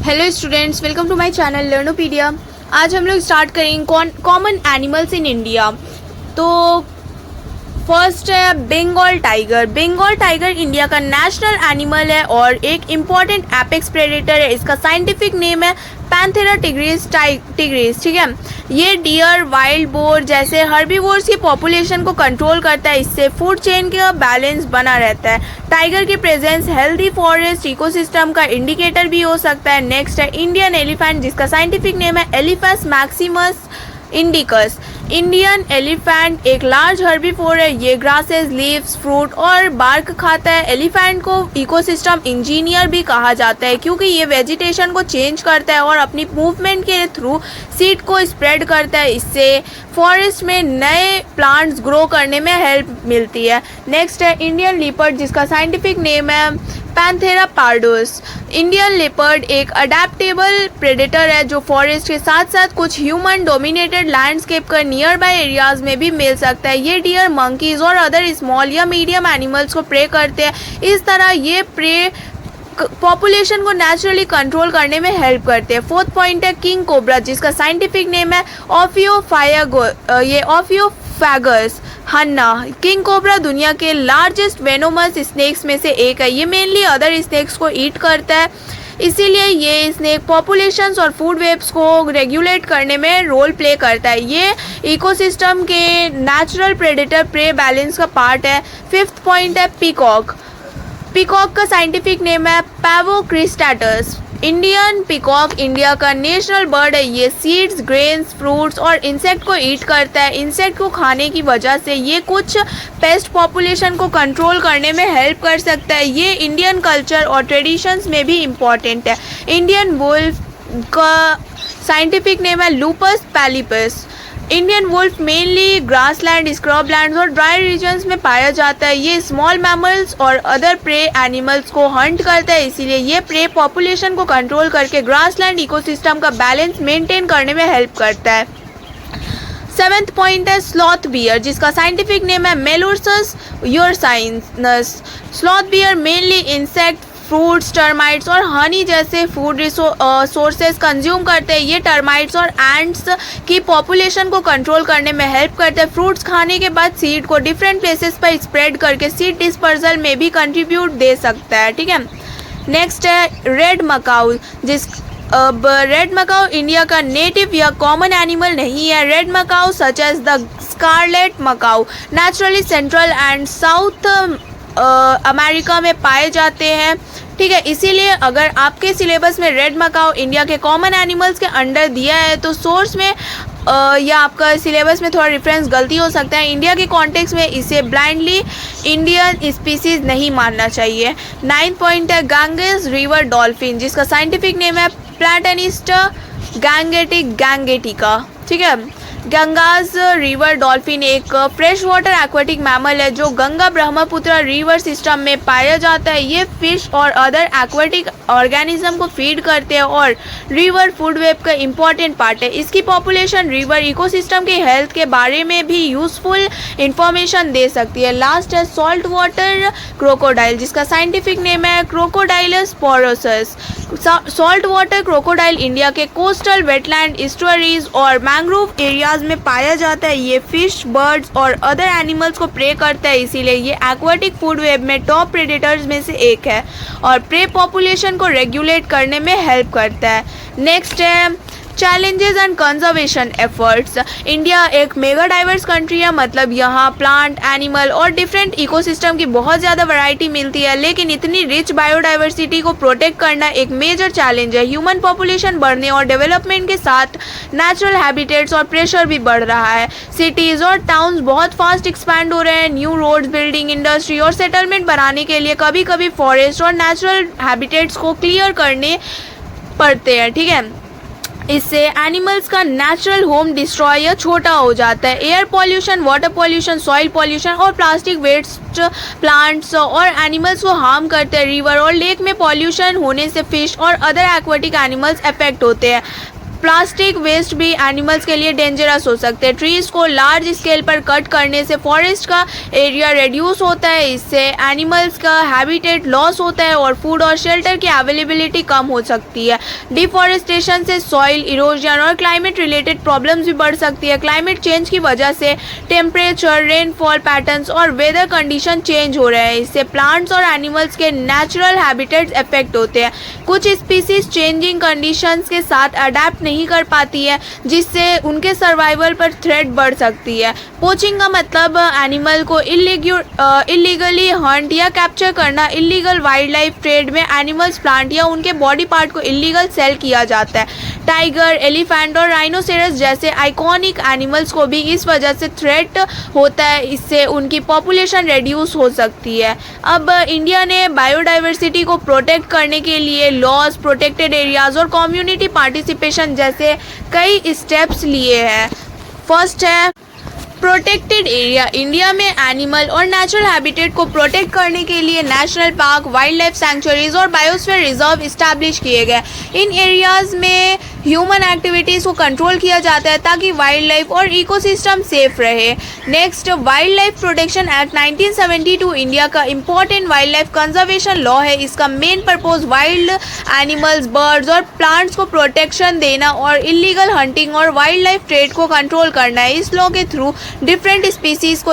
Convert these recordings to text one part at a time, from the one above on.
Hello students, welcome to my channel Learnopedia. आज हम लोग स्टार्ट करेंगे कॉमन एनिमल्स इन इंडिया। तो फर्स्ट है Bengal tiger. Bengal tiger India का नेशनल एनिमल है और एक इम्पॉर्टेंट एपेक्स प्रेडेटर है। इसका साइंटिफिक नेम है पैंथेरा टिग्रिस। ठीक है, ये डियर, वाइल्ड बोर जैसे हर्बीवोर्स की पॉपुलेशन को कंट्रोल करता है। इससे फूड चेन का बैलेंस बना रहता है। टाइगर की प्रेजेंस हेल्दी फॉरेस्ट इकोसिस्टम का इंडिकेटर भी हो सकता है। नेक्स्ट है इंडियन एलिफेंट, जिसका साइंटिफिक नेम है Elephas Maximus indicus. Indian elephant एक लार्ज हर्बीवोर है। ये ग्रासेस, लीव्स, फ्रूट और बार्क खाता है। एलिफेंट को इकोसिस्टम इंजीनियर भी कहा जाता है क्योंकि ये वेजिटेशन को चेंज करता है और अपनी मूवमेंट के थ्रू सीड को स्प्रेड करता है। इससे फॉरेस्ट में नए प्लांट्स ग्रो करने में हेल्प मिलती है। नेक्स्ट है इंडियन लिपर्ड, जिसका साइंटिफिक नेम है पैंथेरा पार्डोस। इंडियन लेपर्ड एक अडेप्टेबल प्रेडेटर है जो फॉरेस्ट के साथ साथ कुछ ह्यूमन डोमिनेटेड लैंडस्केप का नियर बाय एरियाज में भी मिल सकता है। ये डियर, मंकीज और अदर स्मॉल या मीडियम एनिमल्स को प्रे करते हैं। इस तरह ये प्रे पॉपुलेशन को नेचुरली कंट्रोल करने में हेल्प करते हैं। फोर्थ पॉइंट है किंग कोबरा, जिसका साइंटिफिक नेम है ओफियोफैगस हन्ना। किंग कोबरा दुनिया के लार्जेस्ट वेनोमस स्नेक्स में से एक है। ये मेनली अदर स्नेक्स को ईट करता है, इसीलिए ये स्नेक पॉपुलेशंस और फूड वेब्स को रेगुलेट करने में रोल प्ले करता है। ये इकोसिस्टम के नेचुरल प्रेडेटर प्रे बैलेंस का पार्ट है। फिफ्थ पॉइंट है पीकॉक। पीकॉक का साइंटिफिक नेम है पैवोक्रिस्टाटस। इंडियन पीकॉक इंडिया का नेशनल बर्ड है। ये सीड्स, ग्रेन्स, फ्रूट्स और इंसेक्ट को ईट करता है। इंसेक्ट को खाने की वजह से ये कुछ पेस्ट पॉपुलेशन को कंट्रोल करने में हेल्प कर सकता है। ये इंडियन कल्चर और ट्रेडिशंस में भी इम्पॉर्टेंट है। इंडियन वुल्फ का साइंटिफिक नेम है lupus pallipes. Indian wolf mainly grassland, scrublands और ड्राई रीजन्स में पाया जाता है। ये स्मॉल मैमल्स और अदर प्रे एनिमल्स को हंट करता है, इसीलिए ये प्रे पॉपुलेशन को कंट्रोल करके ग्रासलैंड इकोसिस्टम का बैलेंस मेंटेन करने में हेल्प करता है। सेवेंथ पॉइंट है स्लॉथ बियर, जिसका साइंटिफिक नेम है Melursus ursinus. Sloth bear mainly insect, fruits, termites और हनी जैसे फूड सोर्सेज कंज्यूम करते हैं। ये टर्माइट्स और एंट्स की पॉपुलेशन को कंट्रोल करने में हेल्प करते हैं। फ्रूट्स खाने के बाद सीड को डिफरेंट प्लेसेस पर स्प्रेड करके सीड डिस्पर्सल में भी कंट्रीब्यूट दे सकता है। ठीक है, नेक्स्ट है red macaw. Red macaw India का नेटिव या कॉमन एनिमल नहीं है। Red macaw such as the scarlet macaw naturally central and south America में पाए जाते हैं। ठीक है, इसीलिए अगर आपके सिलेबस में रेड मकाऊ इंडिया के कॉमन एनिमल्स के अंडर दिया है तो सोर्स में या आपका सिलेबस में थोड़ा रेफरेंस गलती हो सकता है। इंडिया के कॉन्टेक्स्ट में इसे ब्लाइंडली इंडियन स्पीसीज नहीं मानना चाहिए। नाइन्थ पॉइंट है गैंगेस रिवर डॉल्फिन, जिसका साइंटिफिक नेम है प्लैटेनिस्टा गैंगेटिका। ठीक है, गंगाज रिवर डॉल्फिन एक फ्रेश वाटर एक्वेटिक मैमल है जो गंगा ब्रह्मपुत्र रिवर सिस्टम में पाया जाता है। ये फिश और अदर एक्वेटिक ऑर्गेनिज्म को फीड करते हैं और रिवर फूड वेब का इम्पॉर्टेंट पार्ट है। इसकी पॉपुलेशन रिवर इकोसिस्टम के हेल्थ के बारे में भी यूजफुल इंफॉर्मेशन दे सकती है। लास्ट है सॉल्ट वाटर क्रोकोडाइल, जिसका साइंटिफिक नेम है Crocodylus porosus. Salt water crocodile India के कोस्टल वेटलैंड, एस्टुअरीज और मैंग्रोव एरियाज में पाया जाता है। ये फिश, बर्ड्स और अदर एनिमल्स को प्रे करता है, इसीलिए ये एक्वाटिक फूड वेब में टॉप प्रेडेटर्स में से एक है और प्रे पॉपुलेशन को रेगुलेट करने में हेल्प करता है। नेक्स्ट है challenges and conservation efforts. India एक मेगा डाइवर्स कंट्री है, मतलब यहाँ प्लांट, एनिमल और डिफरेंट इकोसिस्टम की बहुत ज़्यादा वैरायटी मिलती है, लेकिन इतनी रिच बायोडाइवर्सिटी को प्रोटेक्ट करना एक मेजर चैलेंज है। ह्यूमन पॉपुलेशन बढ़ने और डेवलपमेंट के साथ नेचुरल हैबिटेट्स और प्रेशर भी बढ़ रहा है। सिटीज़ और टाउन्स बहुत फास्ट एक्सपैंड हो रहे हैं। न्यू रोड्स, बिल्डिंग, इंडस्ट्री और सेटलमेंट बनाने के लिए कभी कभी फॉरेस्ट और नेचुरल हैबिटेट्स को क्लियर करने पड़ते हैं। ठीक है, इससे एनिमल्स का नेचुरल होम डिस्ट्रॉय या छोटा हो जाता है। Air pollution, water pollution, soil pollution और प्लास्टिक वेस्ट प्लांट्स और एनिमल्स को हार्म करते हैं। रिवर और लेक में पॉल्यूशन होने से फिश और अदर एक्वेटिक एनिमल्स अफेक्ट होते हैं। प्लास्टिक वेस्ट भी एनिमल्स के लिए डेंजरस हो सकते हैं। ट्रीज को लार्ज स्केल पर कट करने से फॉरेस्ट का एरिया रिड्यूस होता है, इससे एनिमल्स का हैबिटेट लॉस होता है और फूड और शेल्टर की अवेलेबिलिटी कम हो सकती है। डिफॉरेस्टेशन से सॉइल इरोजन और क्लाइमेट रिलेटेड प्रॉब्लम्स भी बढ़ सकती है। क्लाइमेट चेंज की वजह से टेम्परेचर, रेनफॉल पैटर्न्स और वेदर कंडीशन चेंज हो रहे हैं, इससे प्लांट्स और एनिमल्स के नेचुरल हैबिटेट्स अफेक्ट होते हैं। कुछ स्पीसीज चेंजिंग कंडीशंस के साथ अडेप्ट नहीं कर पाती है, जिससे उनके सर्वाइवल पर थ्रेट बढ़ सकती है। पोचिंग का मतलब एनिमल को इलीगली हंट या कैप्चर करना। इलीगल वाइल्ड लाइफ ट्रेड में एनिमल्स, प्लांट या उनके बॉडी पार्ट को इलीगल सेल किया जाता है। टाइगर, एलिफेंट और राइनोसेरस जैसे आइकॉनिक एनिमल्स को भी इस वजह से थ्रेट होता है, इससे उनकी पॉपुलेशन रिड्यूस हो सकती है। अब इंडिया ने बायोडाइवर्सिटी को प्रोटेक्ट करने के लिए लॉज, प्रोटेक्टेड एरियाज और कम्युनिटी पार्टिसिपेशन जैसे कई स्टेप्स लिए हैं। फर्स्ट है प्रोटेक्टेड एरिया। इंडिया में एनिमल और नेचुरल हैबिटेट को प्रोटेक्ट करने के लिए national park, wild life sanctuaries और बायोस्फीयर रिजर्व इस्टेब्लिश किए गए। इन एरियाज में ह्यूमन एक्टिविटीज़ को कंट्रोल किया जाता है ताकि वाइल्ड लाइफ और इकोसिस्टम सेफ रहे। Next, wild life protection act 1972 India का important wild life conservation law है। इसका main purpose wild animals, birds और प्लांट्स को प्रोटेक्शन देना और इलीगल हंटिंग और वाइल्ड लाइफ ट्रेड को कंट्रोल करना है। इस लॉ के थ्रू डिफरेंट स्पीसीज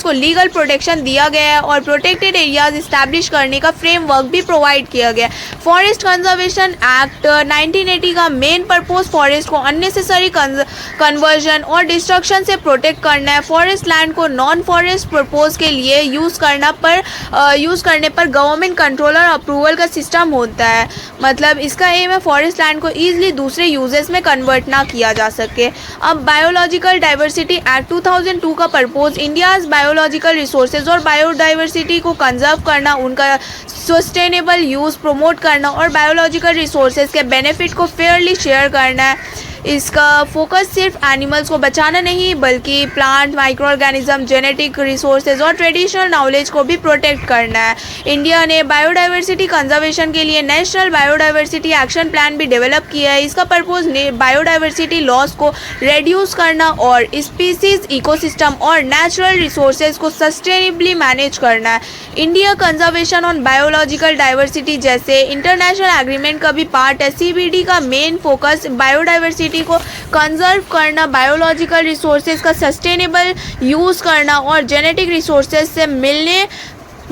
को लीगल प्रोटेक्शन दिया गया है और प्रोटेक्टेड एरियाज इस्टेब्लिश करने का फ्रेमवर्क भी प्रोवाइड किया गया। फॉरेस्ट कंजर्वेशन एक्ट 1980 का मेन पर्पज फॉरेस्ट को अननेसेसरी कन्वर्जन और डिस्ट्रक्शन से प्रोटेक्ट करना है। फॉरेस्ट लैंड को नॉन फॉरेस्ट पर्पज के लिए यूज़ करने पर गवर्नमेंट कंट्रोल और अप्रूवल का सिस्टम होता है। मतलब इसका एम है फॉरेस्ट लैंड को ईजिली दूसरे यूजेस में कन्वर्ट ना किया जा सके। अब बायोलॉजिकल डाइवर्सिटी एक्ट 2002 का पर्पज इंडियाज बायोलॉजिकल रिसोर्सेज और बायोडाइवर्सिटी को कंजर्व करना, उनका सस्टेनेबल यूज़ प्रमोट करना और बायोलॉजिकल रिसोर्सेज के बेनिफिट को फेयरली शेयर करना है। इसका फोकस सिर्फ एनिमल्स को बचाना नहीं बल्कि plant, micro organism, genetic resources और ट्रेडिशनल नॉलेज को भी प्रोटेक्ट करना है। इंडिया ने बायोडाइवर्सिटी कंजर्वेशन के लिए नेशनल बायोडाइवर्सिटी एक्शन प्लान भी डेवलप किया है। इसका पर्पज बायोडाइवर्सिटी लॉस को रिड्यूस करना और स्पीसीज, इकोसिस्टम और नेचुरल रिसोर्सेज को सस्टेनेबली मैनेज करना है। India conservation on biological diversity जैसे इंटरनेशनल एग्रीमेंट का भी पार्ट है। CBD का मेन फोकस बायोडाइवर्सिटी को कंजर्व करना, बायोलॉजिकल रिसोर्सेज का सस्टेनेबल यूज़ करना और जेनेटिक रिसोर्सेज से मिलने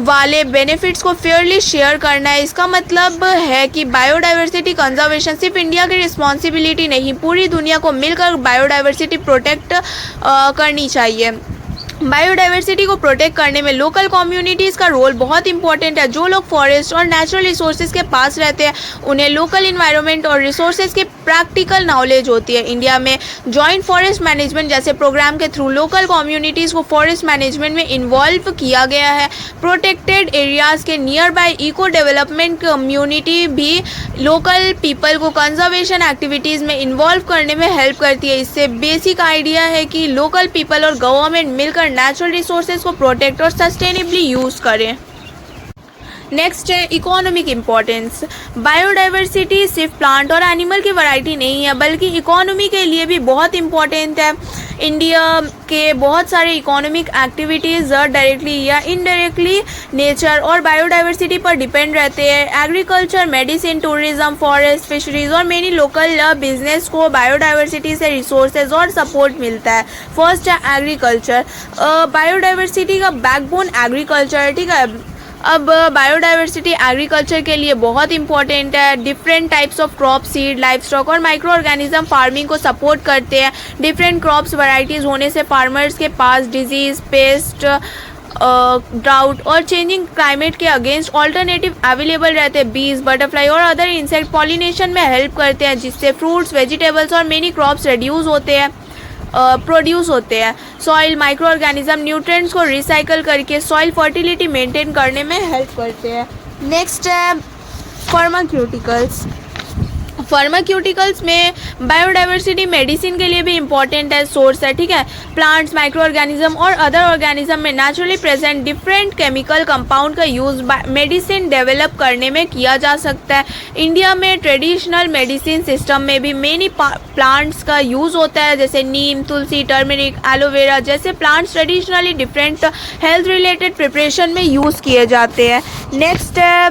वाले बेनिफिट्स को फेयरली शेयर करना है। इसका मतलब है कि बायोडाइवर्सिटी कंजर्वेशन सिर्फ इंडिया की रिस्पॉन्सिबिलिटी नहीं, पूरी दुनिया को मिलकर बायोडाइवर्सिटी प्रोटेक्ट करनी चाहिए। बायोडाइवर्सिटी को प्रोटेक्ट करने में लोकल कम्युनिटीज़ का रोल बहुत इंपॉर्टेंट है। जो लोग फॉरेस्ट और नेचुरल रिसोर्सेज के पास रहते हैं उन्हें लोकल इन्वायरमेंट और रिसोर्सेज की प्रैक्टिकल नॉलेज होती है। इंडिया में जॉइंट फॉरेस्ट मैनेजमेंट जैसे प्रोग्राम के थ्रू लोकल कम्युनिटीज़ को फॉरेस्ट मैनेजमेंट में इन्वॉल्व किया गया है। प्रोटेक्टेड एरियाज़ के nearby eco development community भी लोकल पीपल को कंजर्वेशन एक्टिविटीज़ में इन्वॉल्व करने में हेल्प करती है। इससे बेसिक आइडिया है कि लोकल पीपल और गवर्नमेंट मिलकर नेचुरल रिसोर्सेज को प्रोटेक्ट और सस्टेनेबली यूज़ करें। नेक्स्ट है इकोनॉमिक इम्पोर्टेंस। बायोडाइवर्सिटी सिर्फ प्लांट और एनिमल की वैरायटी नहीं है बल्कि इकोनॉमी के लिए भी बहुत इम्पोर्टेंट है। इंडिया के बहुत सारे इकोनॉमिक एक्टिविटीज़ डायरेक्टली या इनडायरेक्टली नेचर और बायोडाइवर्सिटी पर डिपेंड रहते हैं। Agriculture, medicine, tourism, forest, fisheries और मेनी लोकल बिजनेस को बायोडाइवर्सिटी से रिसोर्सेज और सपोर्ट मिलता है। फर्स्ट है एग्रीकल्चर। बायोडाइवर्सिटी का बैकबोन एग्रीकल्चर, ठीक है। अब बायोडाइवर्सिटी एग्रीकल्चर के लिए बहुत इंपॉर्टेंट है। Different types of crop, seed, life stock और माइक्रो ऑर्गेनिज्म फार्मिंग को सपोर्ट करते हैं। डिफरेंट क्रॉप्स वैराइटीज़ होने से फार्मर्स के पास डिजीज़, पेस्ट, ड्राउट और चेंजिंग क्लाइमेट के अगेंस्ट ऑल्टरनेटिव अवेलेबल रहते हैं। बीज, बटरफ्लाई और अदर इंसेक्ट पॉलिनेशन में हेल्प करते हैं जिससे फ्रूट्स, वेजिटेबल्स और मेनी क्रॉप्स प्रोड्यूस होते हैं। सॉइल, माइक्रो ऑर्गेनिज्म न्यूट्रिएंट्स को रिसाइकल करके सॉइल फर्टिलिटी मेंटेन करने में हेल्प करते हैं। नेक्स्ट है फार्मास्यूटिकल्स। फार्माक्यूटिकल्स में बायोडाइवर्सिटी मेडिसिन के लिए भी इम्पॉर्टेंट है, सोर्स है, ठीक है। प्लांट्स, माइक्रो ऑर्गेनिज्म और अदर ऑर्गेनिज्म में naturally present different chemical compound का यूज़ मेडिसिन डेवलप करने में किया जा सकता है। इंडिया में ट्रेडिशनल मेडिसिन सिस्टम में भी मेनी प्लांट्स का यूज़ होता है, जैसे नीम, तुलसी, टर्मरिक, एलोवेरा जैसे plants traditionally different health related preparation में यूज़ किए जाते हैं। नेक्स्ट है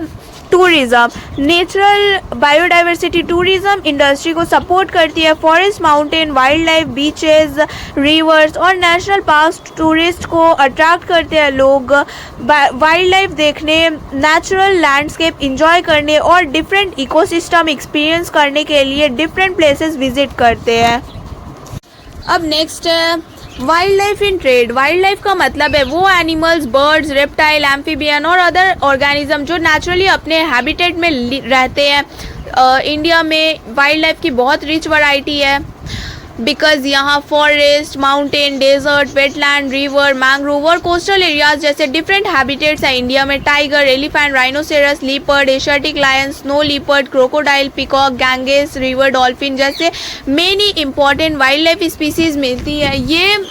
tourism. Natural biodiversity tourism industry को सपोर्ट करती है। Forest, mountain, wild life, beaches, reverse और नेशनल पार्क टूरिस्ट को अट्रैक्ट करते हैं। लोग वाइल्ड लाइफ देखने, नेचुरल लैंडस्केप इंजॉय करने और डिफरेंट इकोसिस्टम एक्सपीरियंस करने के लिए डिफरेंट प्लेसेस विजिट करते हैं। अब नेक्स्ट है wildlife in trade. Wildlife का मतलब है वो एनिमल्स, बर्ड्स, रेप्टाइल, एम्फीबियन और अदर ऑर्गेनिज्म जो नेचुरली अपने हैबिटेट में रहते हैं। इंडिया में वाइल्ड लाइफ की बहुत रिच वैरायटी है, बिकॉज यहाँ forest, mountain, desert, wetland, river, mangrove और कोस्टल एरियाज जैसे डिफरेंट हैबिटेट्स हैं। इंडिया में tiger, elephant, rhinoceros, leopard, Asiatic lion, snow leopard, crocodile, peacock, Ganges, river dolphin जैसे many important wild life species मिलती है। ये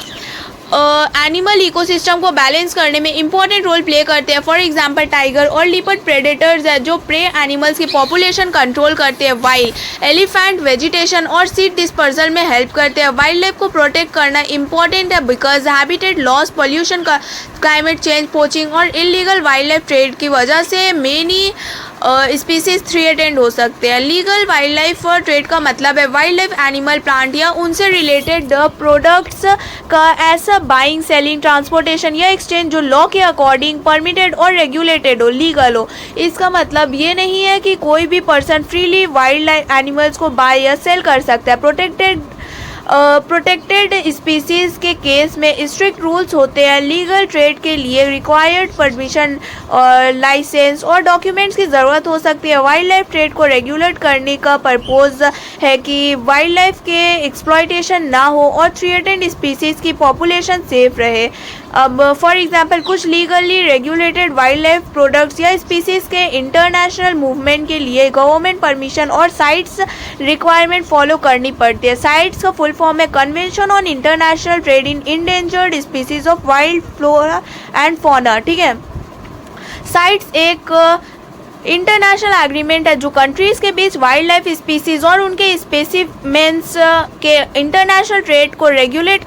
एनिमल इकोसिस्टम को बैलेंस करने में इंपॉर्टेंट रोल प्ले करते हैं। फॉर एग्जांपल टाइगर और लिपर्ड प्रेडेटर्स है जो प्रे एनिमल्स की पॉपुलेशन कंट्रोल करते हैं, वाइल एलिफेंट वेजिटेशन और सीड डिस्पर्सल में हेल्प करते हैं। वाइल्ड लाइफ को प्रोटेक्ट करना इंपॉर्टेंट है बिकॉज हैबिटेट लॉस, पॉल्यूशन का, क्लाइमेट चेंज, पोचिंग और इलीगल वाइल्ड लाइफ ट्रेड की वजह से मेनी स्पीसीज थ्रेटेंड हो सकते हैं। लीगल वाइल्ड लाइफ ट्रेड का मतलब है वाइल्ड लाइफ एनिमल, प्लांट या उनसे रिलेटेड प्रोडक्ट्स का ऐसा बाइंग, सेलिंग, ट्रांसपोर्टेशन या एक्सचेंज जो लॉ के अकॉर्डिंग परमिटेड और रेगुलेटेड हो, लीगल हो। इसका मतलब ये नहीं है कि कोई भी person freely wild life animals को बाय या सेल कर सकता है। प्रोटेक्टेड स्पीसीज़ के केस में स्ट्रिक्ट रूल्स होते हैं। लीगल ट्रेड के लिए रिक्वायर्ड परमिशन, लाइसेंस और डॉक्यूमेंट्स की ज़रूरत हो सकती है। वाइल्ड लाइफ ट्रेड को रेगुलेट करने का पर्पज़ है कि वाइल्ड लाइफ के एक्सप्लॉयटेशन ना हो और थ्रेटेंड स्पीसीज़ की पॉपुलेशन सेफ रहे। अब फॉर एग्जांपल कुछ legally regulated wild life products या स्पीसीज़ के इंटरनेशनल मूवमेंट के लिए गवर्नमेंट परमिशन और साइट्स रिक्वायरमेंट फॉलो करनी पड़ती है। साइट्स का फुल फॉर्म है convention on international trade in endangered species of wild flora and fauna, ठीक है। साइट्स एक इंटरनेशनल एग्रीमेंट है जो कंट्रीज़ के बीच वाइल्ड लाइफ स्पीसीज और उनके स्पेसिमेंस के इंटरनेशनल ट्रेड को रेगुलेट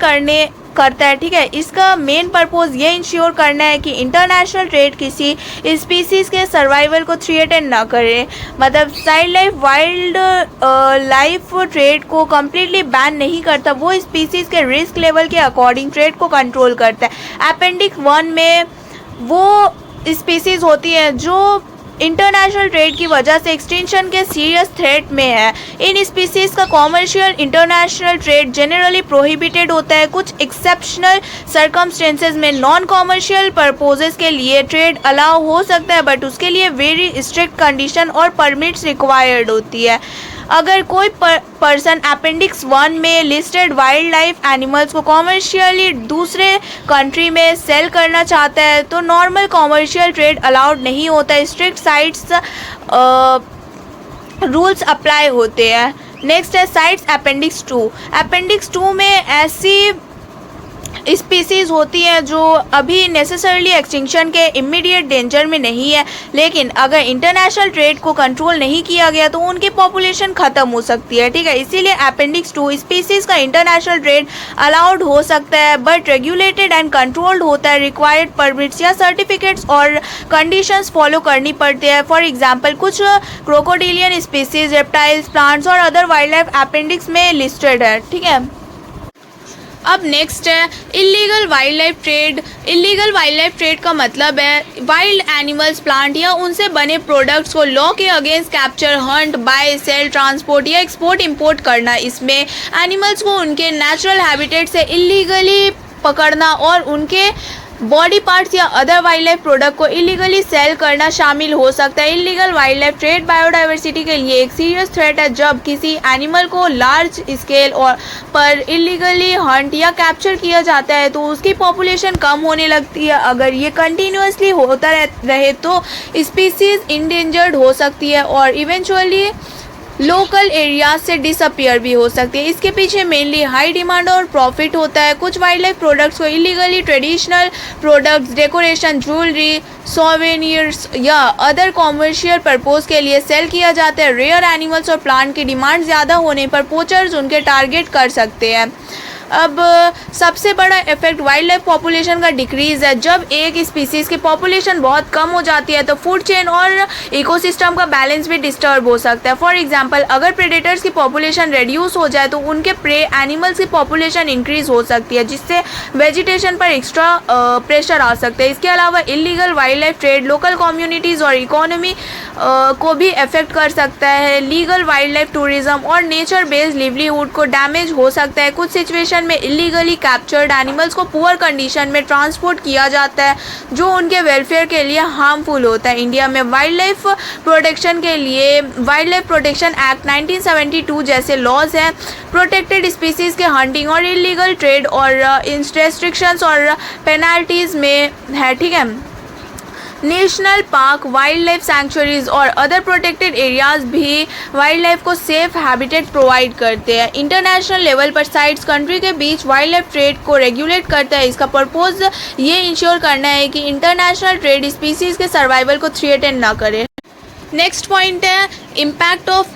करता है, ठीक है। इसका मेन पर्पस ये इंश्योर करना है कि इंटरनेशनल ट्रेड किसी स्पीसीज़ के सर्वाइवल को थ्रेटन ना करे। मतलब वाइल्ड लाइफ ट्रेड को कम्प्लीटली बैन नहीं करता, वो स्पीसीज़ के रिस्क लेवल के अकॉर्डिंग ट्रेड को कंट्रोल करता है। अपेंडिक्स 1 में वो स्पीसीज़ होती है जो इंटरनेशनल ट्रेड की वजह से एक्सटिंक्शन के सीरियस थ्रेट में है। इन स्पीसीज़ का commercial international trade generally prohibited होता है। कुछ एक्सेप्शनल सर्कमस्टेंसेस में नॉन कॉमर्शियल पर्पसेस के लिए ट्रेड अलाउ हो सकता है, बट उसके लिए वेरी स्ट्रिक्ट कंडीशन और परमिट्स रिक्वायर्ड होती है। अगर कोई पर्सन अपेंडिक्स 1 में लिस्टेड वाइल्ड लाइफ एनिमल्स को कॉमर्शियली दूसरे कंट्री में सेल करना चाहता है तो नॉर्मल कॉमर्शियल ट्रेड अलाउड नहीं होता है। स्ट्रिक्ट साइट्स रूल्स अप्लाई होते हैं। नेक्स्ट है साइट्स अपेंडिक्स 2। अपेंडिक्स 2 में ऐसी स्पीसीज़ होती हैं जो अभी नेसेसरली एक्सटिंक्शन के इमीडिएट डेंजर में नहीं है, लेकिन अगर इंटरनेशनल ट्रेड को कंट्रोल नहीं किया गया तो उनकी पॉपुलेशन ख़त्म हो सकती है, ठीक है। इसीलिए अपेंडिक्स 2 स्पीसीज़ का इंटरनेशनल ट्रेड अलाउड हो सकता है बट रेगुलेटेड एंड कंट्रोल्ड होता है। रिक्वायर्ड परमिट्स या सर्टिफिकेट्स और कंडीशंस फॉलो करनी पड़ती है। फॉर एग्जांपल कुछ क्रोकोडिलियन स्पीसीज़, रेप्टाइल्स, प्लांट्स और अदर वाइल्ड लाइफ अपेंडिक्स में लिस्टेड है, ठीक है। अब नेक्स्ट है illegal wildlife trade. Illegal wildlife trade का मतलब है वाइल्ड एनिमल्स, प्लांट या उनसे बने प्रोडक्ट्स को लॉ के against capture, hunt, buy, sell, transport या एक्सपोर्ट इंपोर्ट करना। इसमें एनिमल्स को उनके नेचुरल हैबिटेट से इलीगली पकड़ना और उनके बॉडी पार्ट्स या अदर वाइल्ड लाइफ प्रोडक्ट को इलीगली सेल करना शामिल हो सकता है। Illegal wildlife trade biodiversity के लिए एक सीरियस थ्रेट है। जब किसी एनिमल को लार्ज स्केल और पर इलीगली हंट या कैप्चर किया जाता है तो उसकी पॉपुलेशन कम होने लगती है। अगर ये कंटिन्यूसली होता रहे तो स्पीसीज इंडेंजर्ड हो सकती है और इवेंचुअली लोकल एरियाज से डिसअपियर भी हो सकती है। इसके पीछे मेनली हाई डिमांड और प्रॉफिट होता है। कुछ वाइल्ड लाइफ प्रोडक्ट्स को illegally traditional products, decoration, jewellery, souvenirs या अदर कॉमर्शियल पर्पस के लिए सेल किया जाता है। रेयर एनिमल्स और प्लांट की डिमांड ज़्यादा होने पर पोचर्स उनके टारगेट कर सकते हैं। अब सबसे बड़ा इफेक्ट वाइल्ड लाइफ पॉपुलेशन का डिक्रीज़ है। जब एक स्पीसीज़ की पॉपुलेशन बहुत कम हो जाती है तो फूड चेन और इकोसिस्टम का बैलेंस भी डिस्टर्ब हो सकता है। फॉर एग्जांपल, अगर प्रेडेटर्स की पॉपुलेशन रिड्यूस हो जाए तो उनके प्रे एनिमल्स की पॉपुलेशन इंक्रीज हो सकती है, जिससे वेजिटेशन पर एक्स्ट्रा प्रेशर आ सकता है। इसके अलावा illegal wildlife trade local communities और इकोनॉमी को भी अफेक्ट कर सकता है। लीगल वाइल्ड लाइफ टूरिज्म और नेचर बेस्ड लिवलीहुड को डैमेज हो सकता है। कुछ सिचुएशन में इलीगली कैप्चर्ड एनिमल्स को पुअर कंडीशन में ट्रांसपोर्ट किया जाता है, जो उनके वेलफेयर के लिए हार्मफुल होता है। इंडिया में वाइल्ड लाइफ प्रोटेक्शन के लिए वाइल्ड लाइफ प्रोटेक्शन एक्ट 1972 जैसे लॉज हैं। प्रोटेक्टेड स्पीसीज के हंटिंग और इलीगल ट्रेड और रेस्ट्रिक्शंस और पेनल्टीज में है, ठीक है। National park, wild life sanctuaries और अदर प्रोटेक्टेड एरियाज भी वाइल्ड लाइफ को सेफ हैबिटेट प्रोवाइड करते हैं। इंटरनेशनल लेवल पर साइट्स कंट्री के बीच वाइल्ड लाइफ ट्रेड को रेगुलेट करता है। इसका पर्पस ये इंश्योर करना है कि इंटरनेशनल ट्रेड स्पीसीज के सर्वाइवल को थ्रेटन ना करे। नेक्स्ट पॉइंट है impact of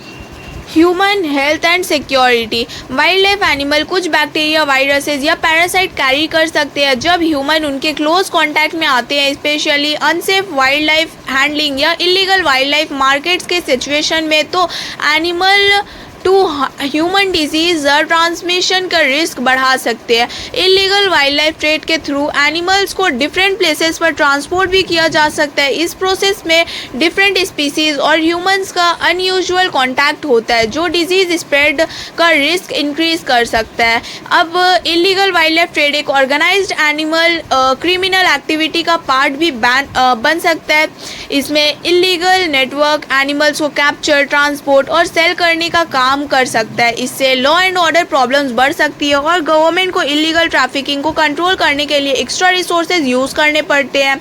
human health and security. Wild life animal कुछ बैक्टीरिया, वायरसेस या पैरासाइट कैरी कर सकते हैं जब ह्यूमन उनके क्लोज कांटेक्ट में आते हैं। Specially unsafe wildlife handling या इलीगल वाइल्ड लाइफ मार्केट्स के सिचुएशन में तो animal to human disease transmission का रिस्क बढ़ा सकते हैं। इलीगल वाइल्ड लाइफ ट्रेड के थ्रू एनिमल्स को डिफरेंट प्लेसेस पर ट्रांसपोर्ट भी किया जा सकता है। इस प्रोसेस में डिफरेंट स्पीसीज और ह्यूमंस का अनयूजुअल कांटेक्ट होता है, जो डिजीज स्प्रेड का रिस्क इंक्रीज कर सकता है। अब इलीगल वाइल्ड लाइफ ट्रेड एक ऑर्गेनाइज्ड एनिमल क्रिमिनल एक्टिविटी का पार्ट भी बन सकता है। इसमें इलीगल नेटवर्क एनिमल्स को कैप्चर, ट्रांसपोर्ट और सेल करने का काम कर सकता है। इससे लॉ एंड ऑर्डर प्रॉब्लम्स बढ़ सकती है और गवर्नमेंट को इलीगल ट्रैफिकिंग को कंट्रोल करने के लिए एक्स्ट्रा रिसोर्सेज यूज करने पड़ते हैं।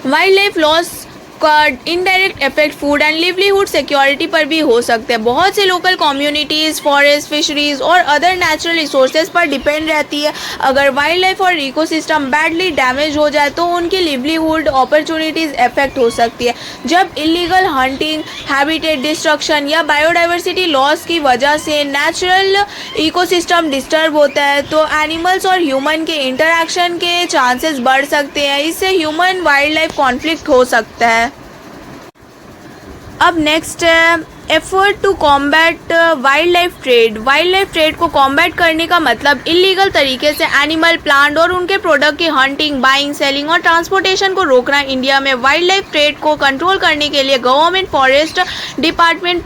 वाइल्ड लाइफ लॉस का indirect effect food and livelihood security पर भी हो सकते हैं। बहुत से लोकल कम्युनिटीज़ फॉरेस्ट, फिशरीज और अदर नेचुरल रिसोर्सेज पर डिपेंड रहती है। अगर वाइल्ड लाइफ और इकोसिस्टम बैडली डैमेज हो जाए तो उनकी लिवलीहुड अपॉर्चुनिटीज़ इफेक्ट हो सकती है। जब इलीगल हंटिंग, हैबिटेट डिस्ट्रक्शन या बायोडाइवर्सिटी लॉस की वजह से नेचुरल इकोसिस्टम डिस्टर्ब होता है तो एनिमल्स और ह्यूमन के इंटरैक्शन के चांसेस बढ़ सकते हैं। इससे ह्यूमन वाइल्ड लाइफ कॉन्फ्लिक्ट हो सकता है। अब नेक्स्ट है effort to combat wildlife trade. Wildlife trade को कॉम्बैट करने का मतलब इलीगल तरीके से एनिमल, प्लांट और उनके प्रोडक्ट की हंटिंग, बाइंग, सेलिंग और ट्रांसपोर्टेशन को रोकना। इंडिया में वाइल्ड लाइफ ट्रेड को कंट्रोल करने के लिए government, forest department,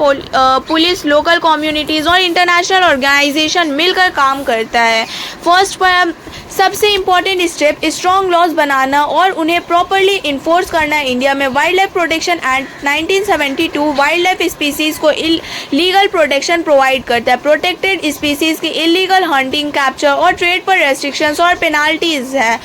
police, local communities और इंटरनेशनल ऑर्गेनाइजेशन मिलकर काम करता है। फर्स्ट सबसे इम्पॉर्टेंट स्टेप स्ट्रॉन्ग लॉज बनाना और उन्हें प्रॉपरली इन्फोर्स करना। इंडिया में wild life protection act 1972 wild life species को लीगल प्रोटेक्शन प्रोवाइड करता है। प्रोटेक्टेड स्पीसीज की इलीगल हंटिंग, कैप्चर और ट्रेड पर रेस्ट्रिक्शंस और पेनाल्टीज है।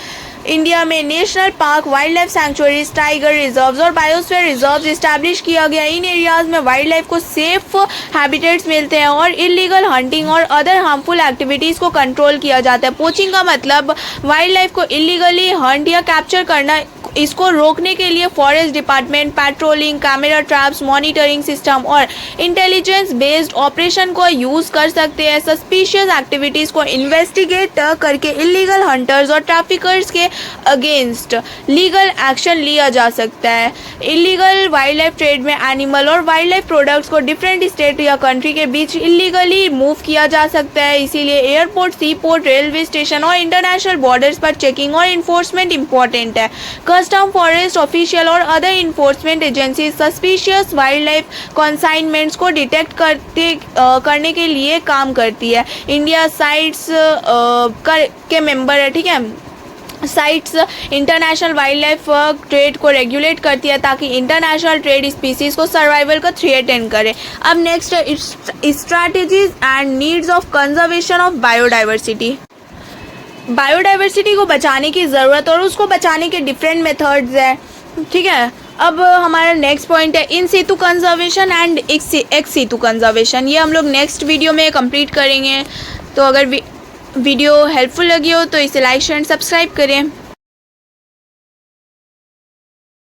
इंडिया में national park, wild life sanctuaries, tiger reserves और बायोस्फीयर रिजर्व्स इस्टेब्लिश किया गया। इन एरियाज में वाइल्ड लाइफ को सेफ हैबिटेट्स मिलते हैं और इलीगल हंटिंग और अदर हार्मफुल एक्टिविटीज़ को कंट्रोल किया जाता है। पोचिंग का मतलब वाइल्ड लाइफ को इलीगली हंट या कैप्चर करना। इसको रोकने के लिए forest department patrolling, camera traps, monitoring system और इंटेलिजेंस बेस्ड ऑपरेशन को यूज़ कर सकते हैं। सस्पिशियस एक्टिविटीज़ को इन्वेस्टिगेट करके इलीगल हंटर्स और ट्रैफिकर्स के अगेंस्ट लीगल एक्शन लिया जा सकता है। इलीगल वाइल्ड लाइफ ट्रेड में एनिमल और वाइल्ड लाइफ प्रोडक्ट्स को डिफरेंट स्टेट या कंट्री के बीच इलीगली मूव किया जा सकता है। इसीलिए एयरपोर्ट, सी पोर्ट, रेलवे स्टेशन और इंटरनेशनल बॉर्डर्स पर चेकिंग और इन्फोर्समेंट इंपॉर्टेंट है। कस्टम, फॉरेस्ट ऑफिशियल और other enforcement agency suspicious wild life consignments को डिटेक्ट करने के लिए काम करती है। इंडिया साइट्स के मेंबर है, ठीक है। Sites international wild life trade को रेगुलेट करती है ताकि इंटरनेशनल ट्रेड स्पीसीज को सर्वाइवल का थ्रेटन करे। अब next strategies and needs of conservation of biodiversity. Biodiversity को बचाने की ज़रूरत और उसको बचाने के डिफरेंट मेथड्स है, ठीक है। अब हमारा नेक्स्ट पॉइंट है इन सितु कंजर्वेशन एंड एक्स सितु कंजर्वेशन। ये हम लोग नेक्स्ट वीडियो में कंप्लीट करेंगे। तो अगर वीडियो हेल्पफुल लगी हो तो इसे लाइक शेयर एंड सब्सक्राइब करें।